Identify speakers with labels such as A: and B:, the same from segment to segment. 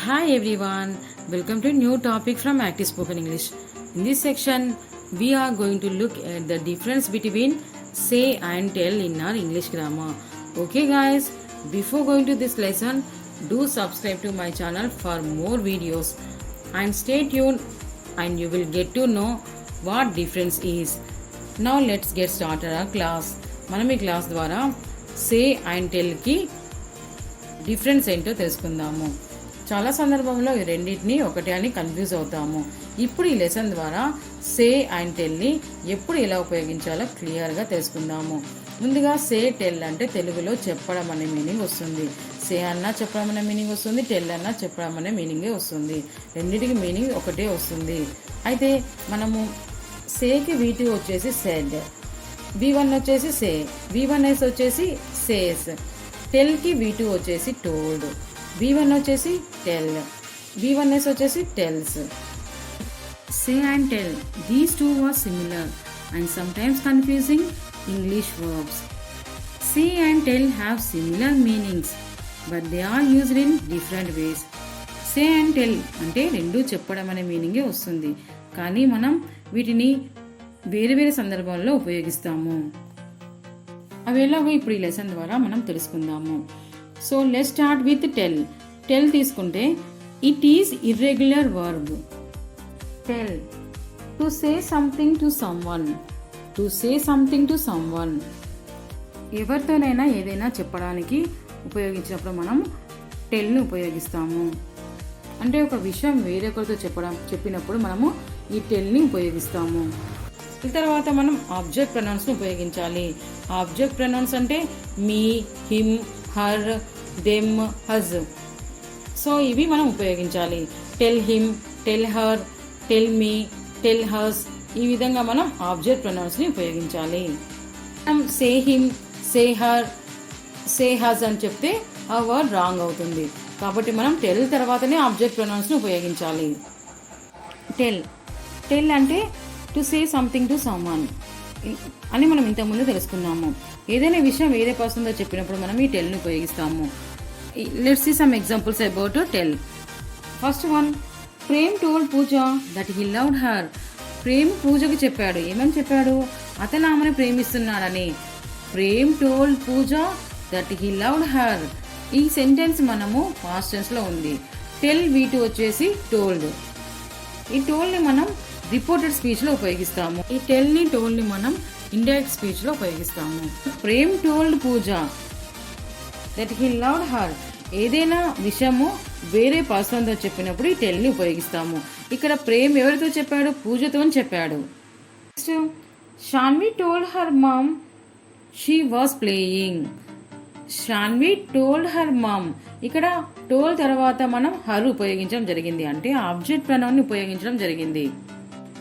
A: Hi everyone, welcome to a new topic from Active Spoken English. In this section, we are going to look at the difference between say and tell in our English grammar. Okay guys, before going to this lesson, do subscribe to my channel for more videos and stay tuned and you will get to know what difference is. Now let's get started our class. మనం ఈ class ద్వారా say and టెల్కి difference ఏంటో తెలుసుకుందాము. చాలా సందర్భంలో ఈ రెండింటిని ఒకటే అని కన్ఫ్యూజ్ అవుతాము. ఇప్పుడు ఈ లెసన్ ద్వారా సే అండ్ టెల్ని ఎప్పుడు ఎలా ఉపయోగించాలో క్లియర్గా తెలుసుకుందాము. ముందుగా సే టెల్ అంటే తెలుగులో చెప్పడం అనే మీనింగ్ వస్తుంది. సే అన్నా చెప్పడం అనే మీనింగ్ వస్తుంది, టెల్ అన్నా చెప్పడం అనే మీనింగే వస్తుంది. రెండింటికి మీనింగ్ ఒకటే వస్తుంది. అయితే మనము సేకి వీటి వచ్చేసి సెడ్, V1 వచ్చేసి సే, V1S వచ్చేసి సేస్, టెల్కి V2 వచ్చేసి టోల్డ్, V1 వచ్చేసి టెల్, V1S వచ్చేసి tells. Say and tell, these two are similar and sometimes confusing English verbs. Say and tell have similar meanings but they are used in different ways. Say and tell అంటే రెండూ చెప్పడం అనే మీనింగే వస్తుంది, కానీ మనం వీటిని వేరే వేరే సందర్భాల్లో ఉపయోగిస్తాము. అవి ఎలాగో ఇప్పుడు ఈ లెసన్ ద్వారా మనం తెలుసుకుందాము. So let's start with tell. Tell తీసుకుంటే it is irregular verb. Tell, to say something to someone, to say something to someone. ఎవరితోనైనా ఏదైనా చెప్పడానికి ఉపయోగించినప్పుడు మనం టెల్ని ఉపయోగిస్తాము. అంటే ఒక విషయం వేరొకరితో చెప్పినప్పుడు మనము ఈ టెల్ని ఉపయోగిస్తాము. తర్వాత మనం ఆబ్జెక్ట్ ప్రొనౌన్స్ని ఉపయోగించాలి. ఆబ్జెక్ట్ ప్రొనౌన్స్ అంటే me, him, her, them, us. So ఇవి మనం ఉపయోగించాలి. Tell him, tell her, tell me, tell us. ఈ విధంగా మనం ఆబ్జెక్ట్ ప్రొనౌన్స్ని ఉపయోగించాలి. మనం సే హిమ్, సే హర్, సే హజ్ అని చెప్తే ఆ వర్డ్ రాంగ్ అవుతుంది. కాబట్టి మనం టెల్ తర్వాతనే ఆబ్జెక్ట్ ప్రొనౌన్స్ని ఉపయోగించాలి. టెల్, టెల్ అంటే to say something to someone అని మనం ఇంతకుముందు తెలుసుకున్నాము. ఏదైనా విషయం వేరే పర్సన్తో చెప్పినప్పుడు మనం ఈ టెల్ని ఉపయోగిస్తాము. Let's see some examples about tell. First one, Prem told Pooja that he loved her. Prem పూజకి చెప్పాడు. ఏమని చెప్పాడు? అతను ఆమెను ప్రేమిస్తున్నాడని. Prem told Pooja that he loved her. ఈ సెంటెన్స్ మనము పాస్ట్ టెన్స్లో ఉంది. టెల్ V2 వచ్చేసి టోల్డ్. ఈ టోల్డ్ని మనం రిపోర్టెడ్ స్పీచ్లో ఉపయోగిస్తాము. ఈ టెల్ని టోల్డ్ని మనం ఇండైరెక్ట్ స్పీచ్లో ఉపయోగిస్తాము. Prem told Pooja that he loved her. ఏదైనా విషయము వేరే పర్సన్తో చెప్పినప్పుడు ఈ టెల్ని ఉపయోగిస్తాము. ఇక్కడ ప్రేమ్ ఎవరితో చెప్పాడు? పూజతో చెప్పాడు. Next, Shanvi told her mum she was playing. Shanvi told her మమ్. ఇక్కడ టోల్ తర్వాత మనం హర్ ఉపయోగించడం జరిగింది, అంటే ఆబ్జెక్ట్ ప్రొనౌన్ ఉపయోగించడం జరిగింది.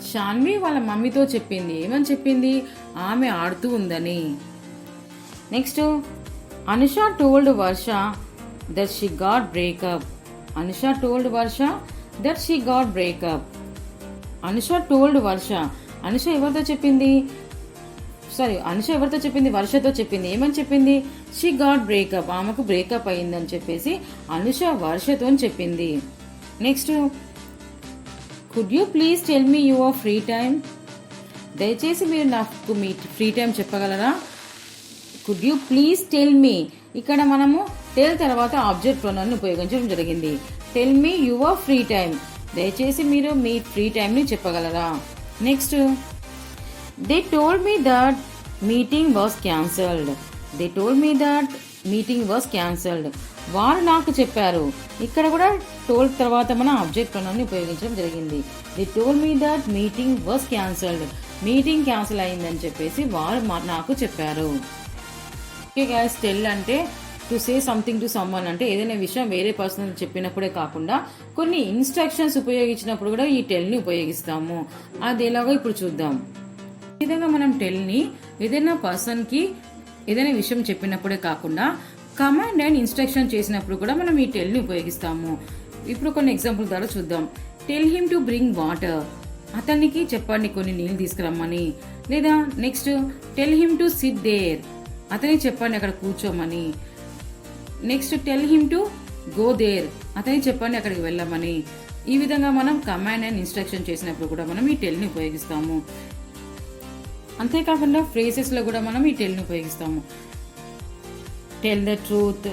A: షాన్వి వాళ్ళ మమ్మీతో చెప్పింది. ఏమని చెప్పింది? ఆమె ఆడుతూ ఉందని. Next, Anusha told Varsha that she got breakup. Anusha told Varsha that she got breakup. Anusha told Varsha. Anusha ఎవరితో చెప్పింది? అనుష ఎవరితో చెప్పింది? వర్షతో చెప్పింది. ఏమని చెప్పింది? She got breakup. ఆమెకు బ్రేకప్ అయిందని చెప్పేసి అనుష వర్షతో చెప్పింది. Next, could you please tell me your free time. దయచేసి మీరు నాకు మీ ఫ్రీ టైం చెప్పగలరా? Could you please tell me. ఇక్కడ మనము టెల్ తర్వాత ఆబ్జెక్ట్ ప్రొనౌన్ ఉపయోగించడం జరిగింది. Tell me your free time. దయచేసి మీరు మీ ఫ్రీ టైంని చెప్పగలరా? Next, they told me that meeting was cancelled. They told me that meeting was cancelled. వారు నాకు చెప్పారు. ఇక్కడ కూడా టోల్డ్ తర్వాత మన ఆబ్జెక్ట్ ప్రొనౌన్ని ఉపయోగించడం జరిగింది. They told me that meeting was cancelled. Meeting cancel అయిందని చెప్పేసి వారు నాకు చెప్పారు. ఓకే గైస్, టెల్ అంటే to say something to someone, అంటే ఏదైనా విషయం వేరే పర్సన్ చెప్పినప్పుడే కాకుండా కొన్ని ఇన్స్ట్రక్షన్స్ ఉపయోగించినప్పుడు కూడా ఈ టెల్ని ఉపయోగిస్తాము. అది ఎలాగో ఇప్పుడు చూద్దాం. ఈ విధంగా మనం టెల్ని ఏదైనా పర్సన్కి ఏదైనా విషయం చెప్పినప్పుడే కాకుండా కమాండ్ అండ్ ఇన్స్ట్రక్షన్ చేసినప్పుడు కూడా మనం ఈ టెల్ని ఉపయోగిస్తాము. ఇప్పుడు కొన్ని ఎగ్జాంపుల్ ద్వారా చూద్దాం. Tell him to bring water. అతనికి చెప్పండి కొన్ని నీళ్ళు తీసుకురమ్మని. లేదా next, tell him to sit there. అతనికి చెప్పండి అక్కడ కూర్చోమని. Next, tell him to go there. అతనికి చెప్పండి అక్కడికి వెళ్ళమని. ఈ విధంగా మనం కమాండ్ అండ్ ఇన్స్ట్రక్షన్ చేసినప్పుడు కూడా మనం ఈ టెల్ని ఉపయోగిస్తాము. అంతేకాకుండా ఫ్రేజెస్లో కూడా మనం ఈ టెల్ని ఉపయోగిస్తాము. Tell the truth,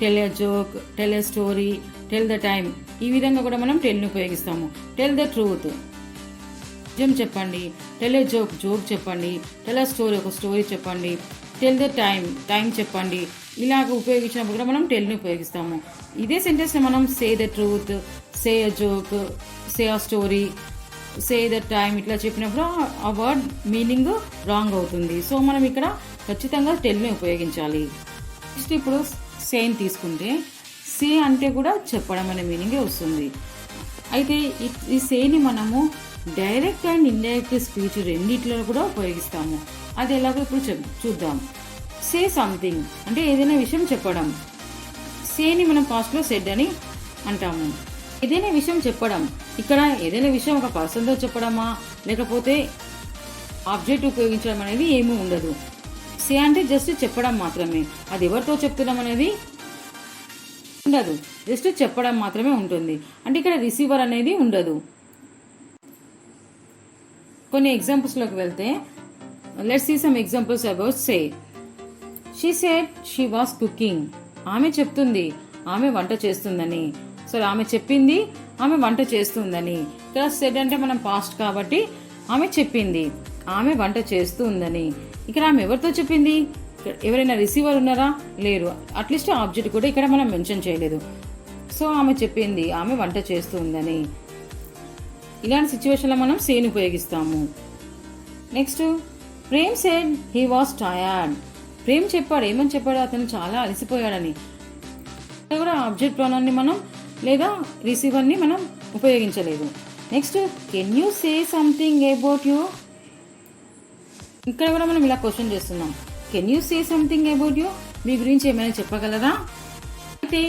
A: tell a joke, tell a story, tell the time, ఈ విధంగా కూడా మనం టెల్ని ఉపయోగిస్తాము. టెల్ ద ట్రూత్ నిజం చెప్పండి, టెల్ ఎ జోక్ జోక్ చెప్పండి, టెల్ ఎ స్టోరీ ఒక స్టోరీ చెప్పండి, టెల్ ద టైం చెప్పండి. ఇలాగ ఉపయోగించినప్పుడు కూడా మనం టెల్ని ఉపయోగిస్తాము. ఇదే సెంటెన్స్ మనం say the truth, say a joke, say a story, say the time ఇట్లా చెప్పినప్పుడు ఆ వర్డ్ మీనింగ్ రాంగ్ అవుతుంది. సో మనం ఇక్కడ ఖచ్చితంగా టెల్ని ఉపయోగించాలి. నెక్స్ట్ ఇప్పుడు సేని తీసుకుంటే సే అంటే కూడా చెప్పడం అనే మీనింగే వస్తుంది. అయితే ఈ సేని మనము డైరెక్ట్ అండ్ ఇండైరెక్ట్ స్పీచ్ రెండిట్లో కూడా ఉపయోగిస్తాము. అది ఎలాగో ఇప్పుడు చూద్దాం. సే సంథింగ్ అంటే ఏదైనా విషయం చెప్పడం. సేని మనం పాస్ట్లో సెడ్ అని అంటాము. ఏదైనా విషయం చెప్పడం, ఇక్కడ ఏదైనా విషయం ఒక పర్సన్తో చెప్పడమా లేకపోతే ఆబ్జెక్ట్ ఉపయోగించడం అనేది ఏమీ ఉండదు. సే అంటే జస్ట్ చెప్పడం మాత్రమే. అది ఎవరితో చెప్తున్నాం అనేది ఉండదు, జస్ట్ చెప్పడం మాత్రమే ఉంటుంది. అంటే ఇక్కడ రిసీవర్ అనేది ఉండదు. కొన్ని ఎగ్జాంపుల్స్లోకి వెళ్తే let's see some examples about say. She said she was cooking. ఆమె చెప్తుంది ఆమె వంట చేస్తుందని. సో ఆమె చెప్పింది ఆమె వంట చేస్తుందని. ఇక్కడ సెడ్ అంటే మనం పాస్ట్ కాబట్టి ఆమె చెప్పింది ఆమె వంట చేస్తూ ఉందని. ఇక్కడ ఆమె ఎవరితో చెప్పింది? ఎవరైనా రిసీవర్ ఉన్నారా? లేరు. అట్లీస్ట్ ఆబ్జెక్ట్ కూడా ఇక్కడ మనం మెన్షన్ చేయలేదు. సో ఆమె చెప్పింది ఆమె వంట చేస్తూ ఉందని. ఇలాంటి సిచ్యువేషన్లో మనం సేని ఉపయోగిస్తాము. Next Prem said he was tired. Prem చెప్పాడు, ఏమని చెప్పాడు? అతను చాలా అలసిపోయాడని. కూడా ఆబ్జెక్ట్ ప్రొనౌన్ని మనం లేదా రిసీవర్ని మనం ఉపయోగించలేదు. Next can you say something about you. ఇక్కడ కూడా మనం ఇలా క్వశ్చన్ చేస్తున్నాం. Can you say something about you, మీ గురించి ఏమైనా చెప్పగలరా? అయితే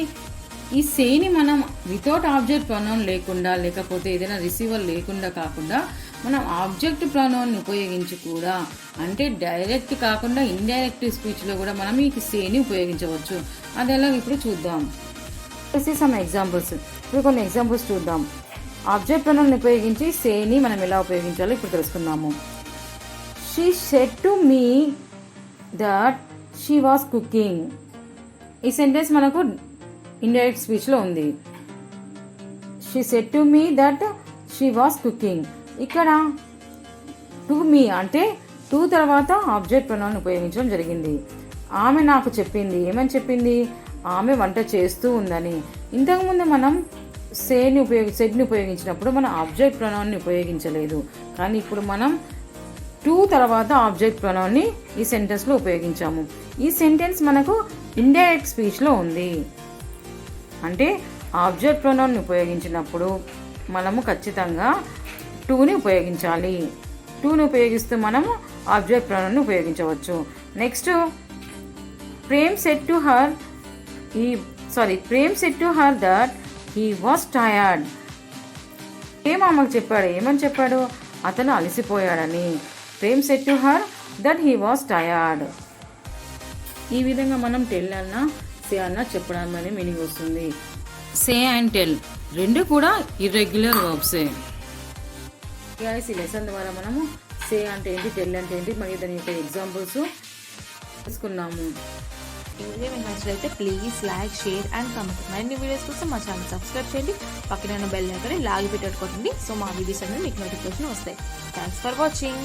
A: ఈ సేని మనం వితౌట్ ఆబ్జెక్ట్ ప్రొనౌన్ లేకుండా లేకపోతే ఏదైనా రిసీవర్ లేకుండా కాకుండా మనం ఆబ్జెక్ట్ ప్రొనౌన్ ఉపయోగించి కూడా, అంటే డైరెక్ట్ కాకుండా ఇండైరెక్ట్ స్పీచ్లో కూడా మనం ఈ సేని ఉపయోగించవచ్చు. అది ఎలా ఇప్పుడు చూద్దాం. Some examples. ఇప్పుడు కొన్ని ఎగ్జాంపుల్స్ చూద్దాం. ఆబ్జెక్ట్ ప్రొనౌన్ ఉపయోగించి సేని మనం ఎలా ఉపయోగించాలో ఇప్పుడు తెలుసుకుందాము. She said to me that she was cooking. ఈ సెంటెన్స్ మనకు ఇండైరెక్ట్ స్పీచ్లో ఉంది. She said to me that she was cooking. ఇక్కడ టు మీ అంటే టు తర్వాత ఆబ్జెక్ట్ ప్రొనౌన్ ఉపయోగించడం జరిగింది. ఆమె నాకు చెప్పింది, ఏమని చెప్పింది? ఆమె వంట చేస్తూ ఉందని. ఇంతకుముందు మనం సెడ్ని ఉపయోగించినప్పుడు మనం ఆబ్జెక్ట్ ప్రొనౌన్ని ఉపయోగించలేదు. కానీ ఇప్పుడు మనం టు తర్వాత ఆబ్జెక్ట్ ప్రొనౌన్ని ఈ సెంటెన్స్లో ఉపయోగించాము. ఈ సెంటెన్స్ మనకు ఇండైరెక్ట్ స్పీచ్లో ఉంది. అంటే ఆబ్జెక్ట్ ప్రొనౌన్ని ఉపయోగించినప్పుడు మనము ఖచ్చితంగా టుని ఉపయోగించాలి. టుని ఉపయోగిస్తూ మనము ఆబ్జెక్ట్ ప్రొనౌన్ని ఉపయోగించవచ్చు. Next Prem said to her that he was tired. Prem ఆమెకు చెప్పాడు, ఏమని చెప్పాడు? అతను అలసిపోయాడని. Prem said to her that he was tired. ఈ విధంగా మనం టెల్ అన్నా సే అన్నా చెప్పడం అనే మీనింగ్ వస్తుంది. సే అండ్ టెల్ రెండు కూడా ఇర్రెగ్యులర్ వర్బ్సే. ఈ లెసన్ ద్వారా మనము సే అంటే ఏంటి, టెల్ అంటే ఏంటి, మరియు దాని యొక్క ఎగ్జాంపుల్స్ తెలుసుకున్నాము.
B: ఈ వీడియో మీకు నచ్చినట్లయితే please like, share and comment. మరిన్ని వీడియోస్ కోసం మా ఛానల్ సబ్స్క్రైబ్ చేయండి. పక్కన ఉన్న బెల్ ఐకాన్ని లాగి పెట్టేట్టుకోండి. సో మా వీడియోస్ అన్నీ మీకు నోటిఫికేషన్ వస్తాయి. Thanks for watching.